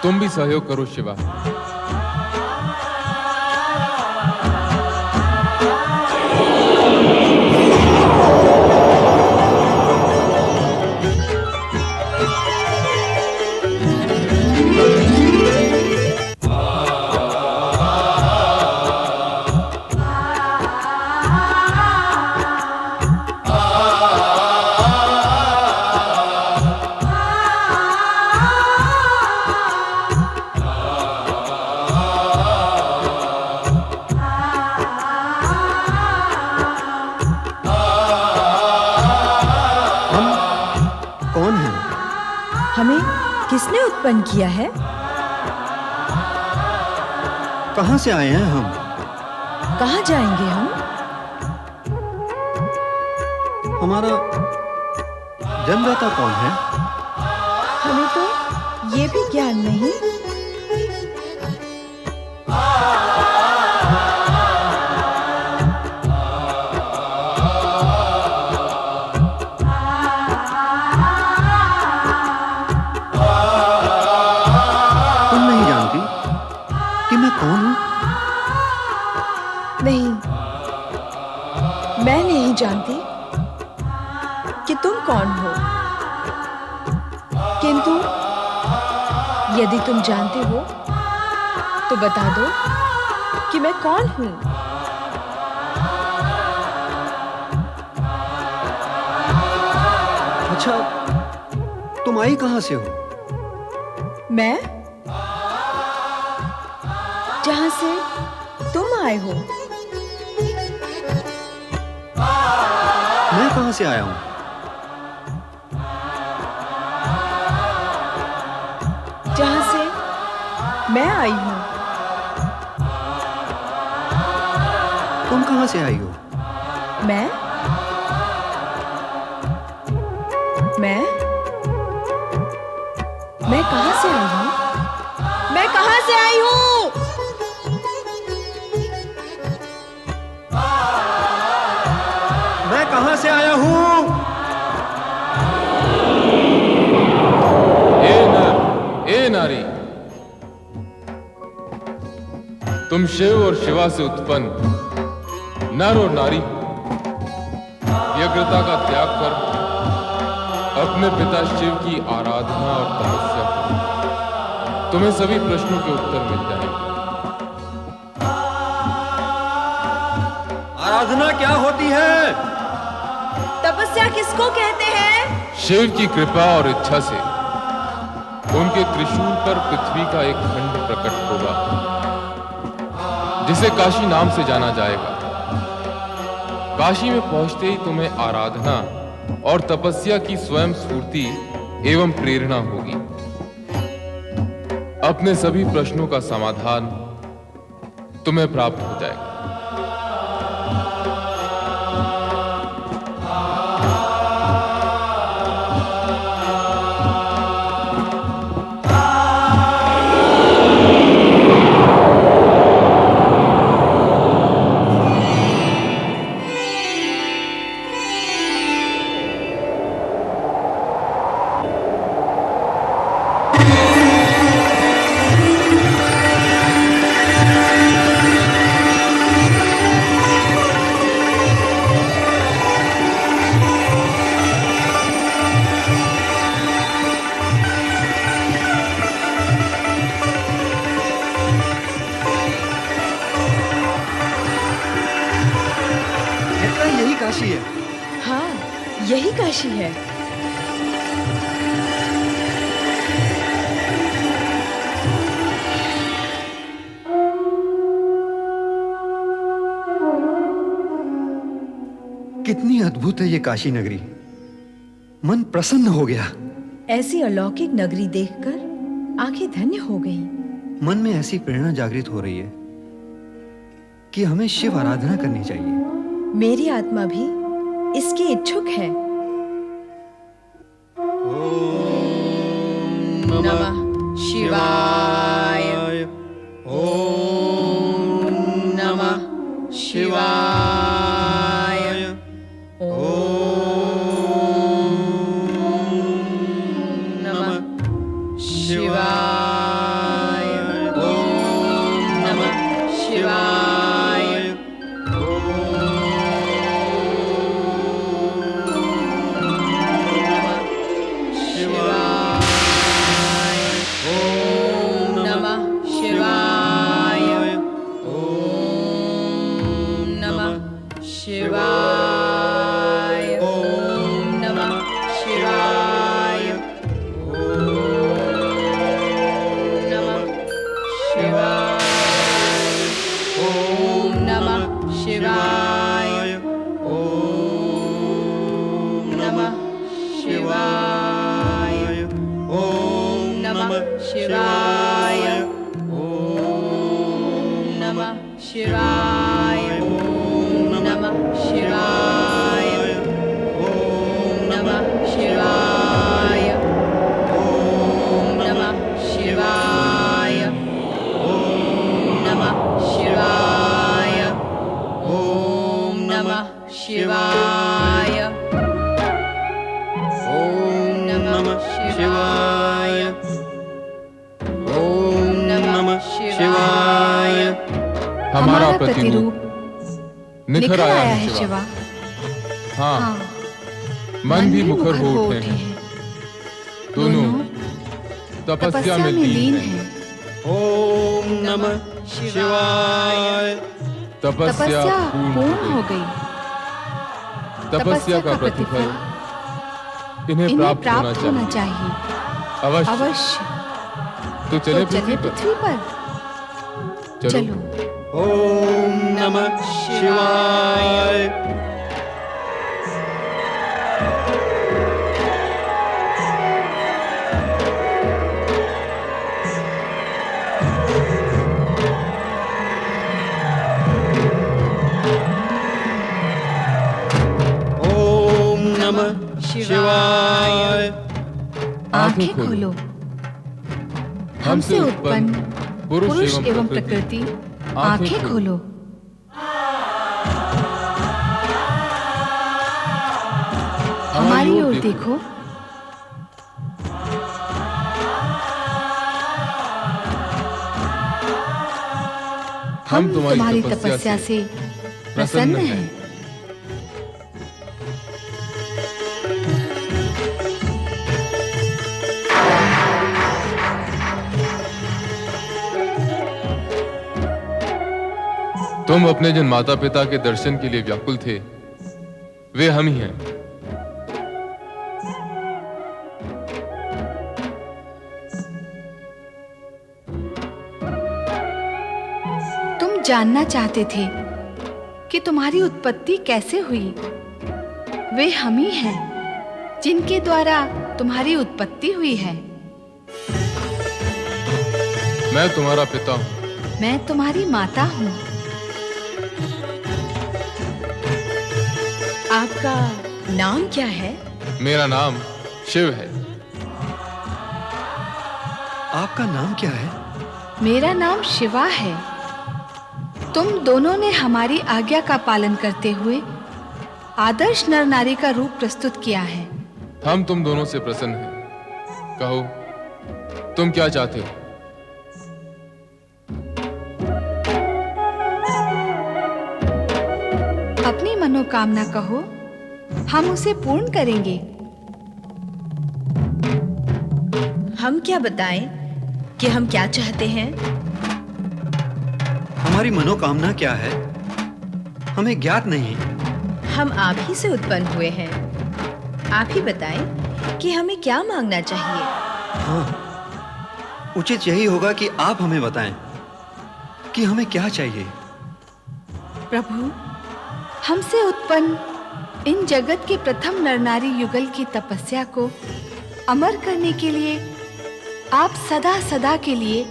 तुम भी सहयोग करो शिवा। हमें किसने उत्पन्न किया है? कहां से आए हैं हम? कहां जाएंगे हम? हमारा जन्मदाता कौन है? हमें तो ये भी ज्ञान नहीं। नहीं, मैं नहीं जानती कि तुम कौन हो, किंतु यदि तुम जानते हो तो बता दो कि मैं कौन हूं। अच्छा, तुम आई कहां से हो? मैं जहां से तुम आए हो। मैं कहां से आया हूं? जहां से मैं आई हूं। तुम कहां से आई हो? मैं कहां से आई हूं? मैं कहां से आई हूं? मैं कहां से आया हूं? ए नारी, तुम शिव और शिवा से उत्पन्न नर और नारी, व्यग्रता का त्याग कर अपने पिता शिव की आराधना और तपस्या करो। तुम्हें सभी प्रश्नों के उत्तर मिल जाएंगे। आराधना क्या होती है? तपस्या किसको कहते हैं? शिव की कृपा और इच्छा से उनके त्रिशूल पर पृथ्वी का एक खंड प्रकट होगा, जिसे काशी नाम से जाना जाएगा। काशी में पहुंचते ही तुम्हें आराधना और तपस्या की स्वयं स्फूर्ति एवं प्रेरणा होगी। अपने सभी प्रश्नों का समाधान तुम्हें प्राप्त हो जाएगा। काशी है? हाँ, यही काशी है। कितनी अद्भुत है ये काशी नगरी। मन प्रसन्न हो गया। ऐसी अलौकिक नगरी देखकर आंखें धन्य हो गई। मन में ऐसी प्रेरणा जागृत हो रही है कि हमें शिव आराधना करनी चाहिए। मेरी आत्मा भी इसकी इच्छुक है। ओम नमः शिवाय। ओम नमः शिवाय। ओम नमः शिवाय। शिवाय ओम नमः शिवाय ओम नमः शिवाय ओम नमः शिवाय ओम नमः शिवाय ओम नमः शिवाय ओम नमः शिवाय ओम नमः शिवाय ओम नमः शिवाय। हमारा प्रतिरूप निखर आया है शिवा। हाँ, मन भी मुखर हो उठे हैं। दोनों तपस्या में लीन हैं। ओम नमः शिवाय। तपस्या पूर्ण हो गई। तपस्या का प्रतिफल इन्हें प्राप्त होना चाहिए। अवश्य। तो चले पृथ्वी पर। चलो। ओम नमः शिवाय। ओम नमः शिवाय। आंखें खोलो। हमसे उत्पन्न पुरुष एवं प्रकृति, आंखें खोलो। हमारी ओर देखो। हम तुम्हारी तपस्या से प्रसन्न हैं। तुम अपने जिन माता पिता के दर्शन के लिए व्याकुल थे, वे हम ही हैं। तुम जानना चाहते थे कि तुम्हारी उत्पत्ति कैसे हुई। वे हम ही हैं जिनके द्वारा तुम्हारी उत्पत्ति हुई है। मैं तुम्हारा पिता हूँ। मैं तुम्हारी माता हूँ। आपका नाम क्या है? मेरा नाम शिव है। आपका नाम क्या है? मेरा नाम शिवा है। तुम दोनों ने हमारी आज्ञा का पालन करते हुए आदर्श नर नारी का रूप प्रस्तुत किया है। हम तुम दोनों से प्रसन्न हैं। कहो, तुम क्या चाहते हो? अपनी मनोकामना कहो, हम उसे पूर्ण करेंगे। हम क्या बताएं कि हम क्या चाहते हैं? हमारी मनोकामना क्या है? हमें ज्ञात नहीं। हम आप ही से उत्पन्न हुए हैं। आप ही बताएं कि हमें क्या मांगना चाहिए। हाँ, उचित यही होगा कि आप हमें बताएं कि हमें क्या चाहिए। प्रभु, हमसे उत्पन्न इन जगत के प्रथम नरनारी युगल की तपस्या को अमर करने के लिए आप सदा सदा के लिए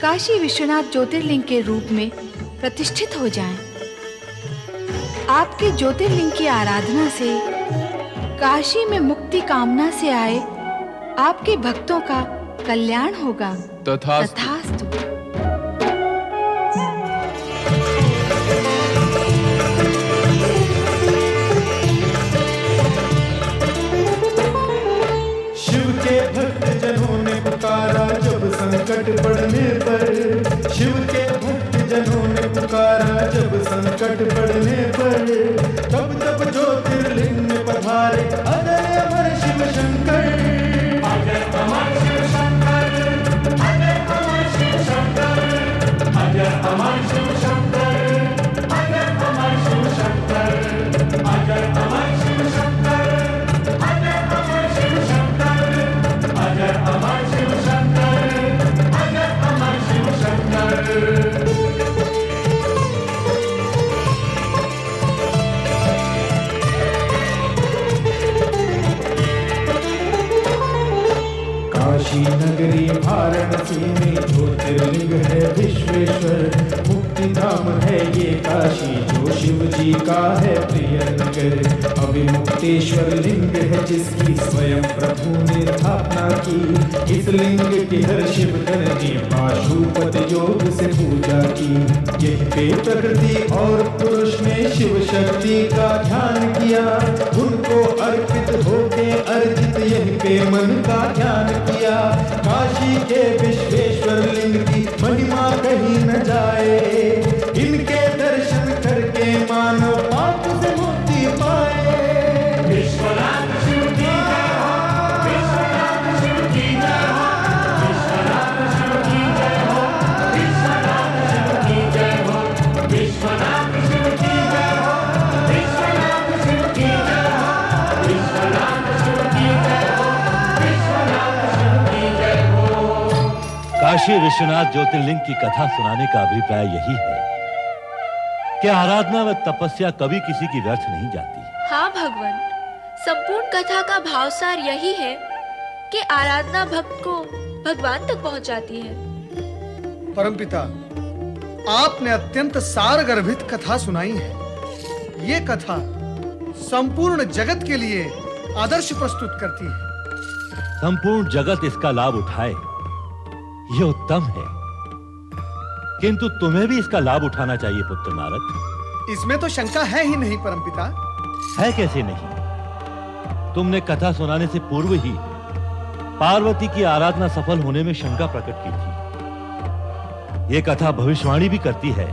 काशी विश्वनाथ ज्योतिर्लिंग के रूप में प्रतिष्ठित हो जाएं। आपके ज्योतिर्लिंग की आराधना से काशी में मुक्ति कामना से आए आपके भक्तों का कल्याण होगा। तथास्तु। संकट पड़ने पर शिव के भक्त जनों ने पुकारा। जब संकट पड़ने पर तब तब ज्योतिर्लिंग में पधारे अजय अमर शिव शंकर। अजय अमर शिव शंकर, अजय अमर शिव शंकर, अजय अमर शिव शंकर, अजय अमर शिव शंकर, अजय अमर शिव शंकर, अजय अमर शिव शंकर, अजय अमर शिव शंकर। काशी जो शिव जी का है प्रिय नगर। अविमुक्तेश्वर लिंग है जिसकी स्वयं प्रभु ने स्थापना की। इस लिंग की हर शिव गण ने पाशुपत योग से पूजा की। यही पे प्रकृति और पुरुष ने शिव शक्ति का ध्यान किया। उनको अर्पित होके अर्जित यही पे मन का ध्यान किया। काशी के विश्वेश्वर लिंग की महिमा कहीं न जाए। इनके दर्शन करके मानव पाप से मुक्ति पाए। विश्वनाथ शिव की जय हो, विश्वनाथ शिव की जय हो, विश्वनाथ शिव की जय हो, विश्वनाथ शिव की जय हो, विश्वनाथ शिव की जय हो, विश्वनाथ शिव की जय हो, विश्वनाथ शिव की जय हो, विश्वनाथ शिव की जय हो। काशी विश्वनाथ ज्योतिर्लिंग की कथा सुनाने का अभिप्राय यही है कि आराधना व तपस्या कभी किसी की व्यर्थ नहीं जाती। हाँ भगवान, संपूर्ण कथा का भावसार यही है कि आराधना भक्त को भगवान तक पहुंचाती है। परमपिता, आपने अत्यंत सारगर्भित कथा सुनाई है। ये कथा संपूर्ण जगत के लिए आदर्श प्रस्तुत करती है। संपूर्ण जगत इसका लाभ उठाए, ये उत्तम है, किंतु तुम्हें भी इसका लाभ उठाना चाहिए पुत्र नारद। इसमें तो शंका है ही नहीं परमपिता। है कैसे नहीं? तुमने कथा सुनाने से पूर्व ही पार्वती की आराधना सफल होने में शंका प्रकट की थी। यह कथा भविष्यवाणी भी करती है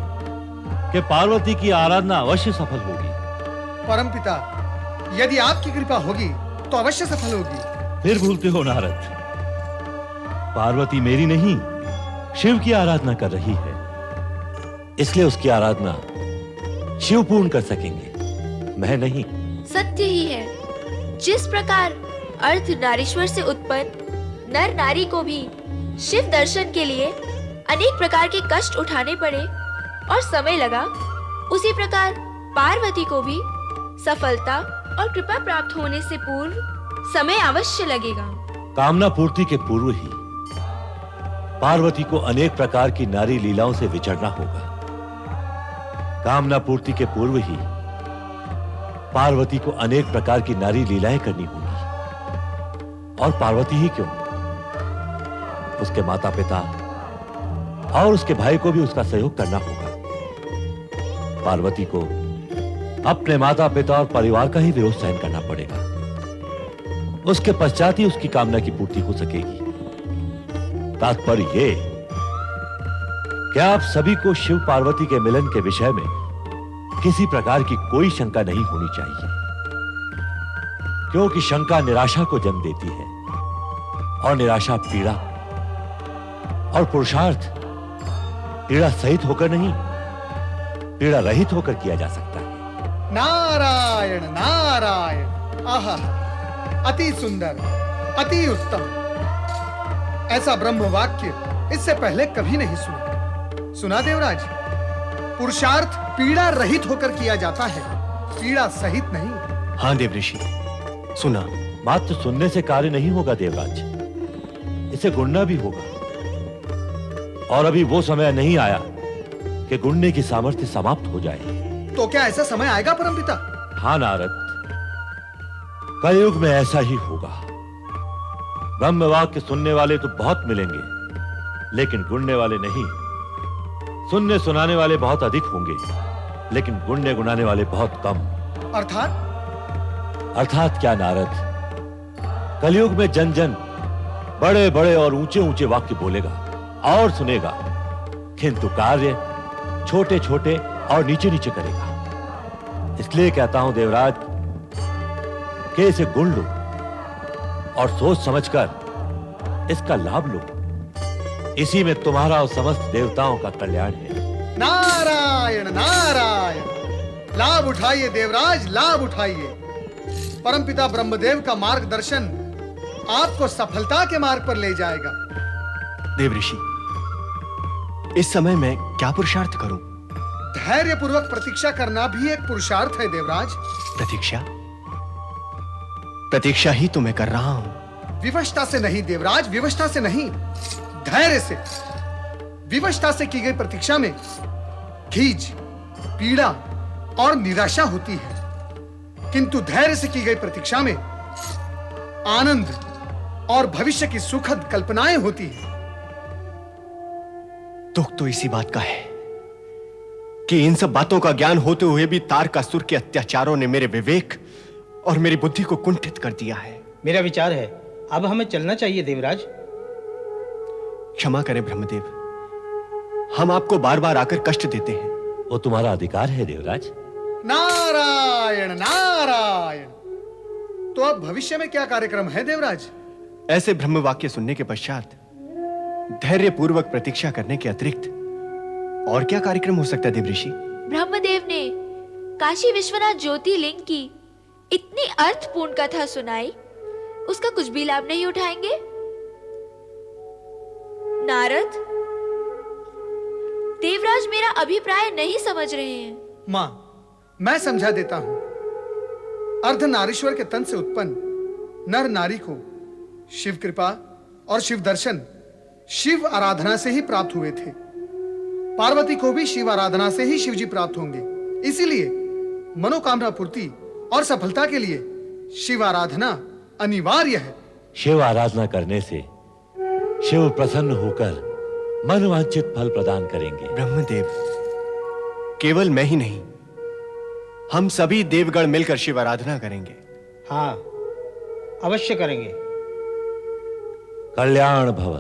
कि पार्वती की आराधना अवश्य सफल होगी। परमपिता, यदि आपकी कृपा होगी तो अवश्य सफल होगी। फिर भूलते हो नारद, पार्वती मेरी नहीं शिव की आराधना कर रही है, इसलिए उसकी आराधना शिव पूर्ण कर सकेंगे, मैं नहीं। सत्य ही है, जिस प्रकार अर्थ नारीश्वर से उत्पन्न नर नारी को भी शिव दर्शन के लिए अनेक प्रकार के कष्ट उठाने पड़े और समय लगा, उसी प्रकार पार्वती को भी सफलता और कृपा प्राप्त होने से पूर्व समय अवश्य लगेगा। कामना पूर्ति के पूर्व ही पार्वती को अनेक प्रकार की नारी लीलाओं से विचरना होगा। कामना पूर्ति के पूर्व ही पार्वती को अनेक प्रकार की नारी लीलाएं करनी होंगी। और पार्वती ही क्यों, उसके माता पिता और उसके भाई को भी उसका सहयोग करना होगा। पार्वती को अपने माता पिता और परिवार का ही विरोध सहन करना पड़ेगा, उसके पश्चात ही उसकी कामना की पूर्ति हो सकेगी। तात्पर्य ये कि आप सभी को शिव पार्वती के मिलन के विषय में किसी प्रकार की कोई शंका नहीं होनी चाहिए, क्योंकि शंका निराशा को जन्म देती है और निराशा पीड़ा, और पुरुषार्थ पीड़ा सहित होकर नहीं, पीड़ा रहित होकर किया जा सकता है। नारायण नारायण, आहा, अति सुंदर, अति उत्तम। ऐसा ब्रह्म वाक्य इससे पहले कभी नहीं सुना देवराज। पुरुषार्थ पीड़ा रहित होकर किया जाता है, पीड़ा सहित नहीं। हाँ देवऋषि, सुना। मात्र सुनने से कार्य नहीं होगा देवराज, इसे गुणना भी होगा। और अभी वो समय नहीं आया कि गुणने की सामर्थ्य समाप्त हो जाए। तो क्या ऐसा समय आएगा परमपिता? हाँ नारद, कलयुग में ऐसा ही होगा। ब्रह्म वाक्य सुनने वाले तो बहुत मिलेंगे, लेकिन गुणने वाले नहीं। सुनने सुनाने वाले बहुत अधिक होंगे, लेकिन गुणने गुनाने वाले बहुत कम। अर्थात क्या नारद, कलयुग में जन जन बड़े बड़े और ऊंचे ऊंचे वाक्य बोलेगा और सुनेगा, किंतु कार्य छोटे छोटे और नीचे नीचे करेगा। इसलिए कहता हूं देवराज कि इसे गुण लो और सोच समझकर इसका लाभ लो। इसी में तुम्हारा और समस्त देवताओं का कल्याण है। नारायण नारायण, लाभ उठाइए देवराज, लाभ उठाइए। परमपिता ब्रह्मदेव का मार्गदर्शन आपको सफलता के मार्ग पर ले जाएगा। देवऋषि, इस समय मैं क्या पुरुषार्थ करूं? धैर्य पूर्वक प्रतीक्षा करना भी एक पुरुषार्थ है देवराज। प्रतीक्षा ही तो मैं कर रहा हूं। विवशता से नहीं देवराज, विवशता से नहीं, धैर्य से। विवशता से की गई प्रतीक्षा में खीज, पीड़ा और निराशा होती है, किंतु धैर्य से की गई प्रतीक्षा में आनंद और भविष्य की सुखद कल्पनाएं होती हैं। दुख तो इसी बात का है कि इन सब बातों का ज्ञान होते हुए भी तारकासुर के अत्याचारों ने मेरे विवेक और मेरी बुद्धि को कुंठित कर दिया है। मेरा विचार है अब हमें चलना चाहिए देवराज। क्षमा करें ब्रह्मदेव, हम आपको बार बार आकर कष्ट देते हैं। वो तुम्हारा अधिकार है देवराज। नारायण नारायण। तो अब भविष्य में क्या कार्यक्रम है देवराज? ऐसे ब्रह्म वाक्य सुनने के पश्चात धैर्य पूर्वक प्रतीक्षा करने के अतिरिक्त और क्या कार्यक्रम हो सकता है देवऋषि? ब्रह्मदेव ने काशी विश्वनाथ ज्योतिर्लिंग की इतनी अर्थपूर्ण कथा सुनाई, उसका कुछ भी लाभ नहीं उठाएंगे? नारद, देवराज मेरा अभिप्राय नहीं समझ रहे हैं। मां, मैं समझा देता हूं। अर्धनारीश्वर के तन से उत्पन्न नर नारी को शिव कृपा और शिव दर्शन शिव आराधना से ही प्राप्त हुए थे। पार्वती को भी शिव आराधना से ही शिवजी प्राप्त होंगे। इसीलिए मनोकामना पूर्ति और सफलता के लिए शिव आराधना अनिवार्य है। शिव आराधना करने से शिव प्रसन्न होकर मनवांछित फल प्रदान करेंगे। ब्रह्मदेव, केवल मैं ही नहीं, हम सभी देवगण मिलकर शिव आराधना करेंगे। हाँ, अवश्य करेंगे। कल्याण भव।